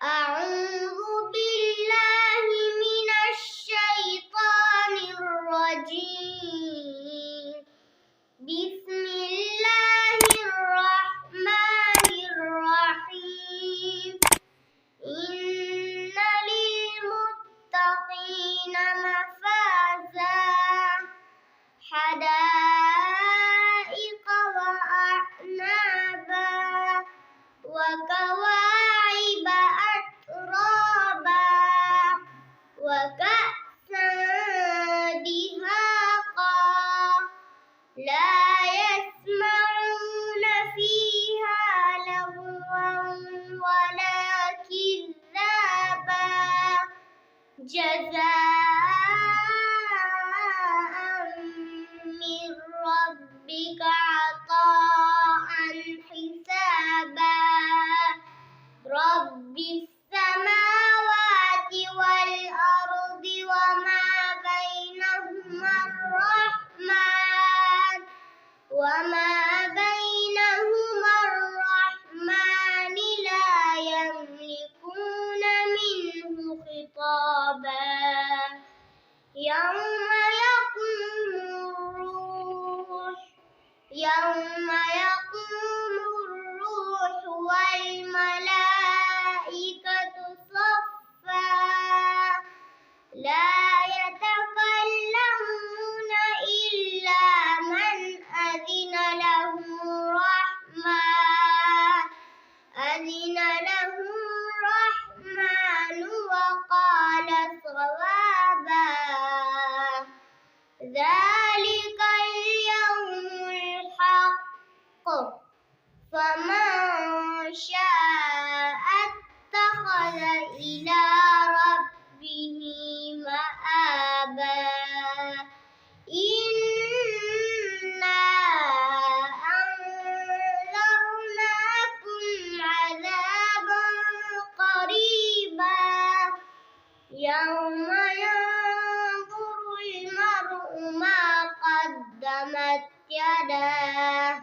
أعوذ بالله من الشيطان الرجيم. بسم الله الرحمن الرحيم. إن للمتقين مفازا حدائق وأعنابا وكواعب أترابا وكأسا دهاقا لا يسمعون فيها لغوا ولا كذابا جزاء من ربك عطاء حسابا رب السماوات والأرض وما بينهما الرحمن لا يملكون منه خطابا يوم يقوم الروح والملائكة صفا لا يتكلمون إلا من أذن له الرحمن وقال صوابا ذلك اليوم الحق فمن شاء اتخذ إلى ربه مآبا إنا أنذرناكم عذابا قريبا يوم ينظر المرء ما قدمت يداه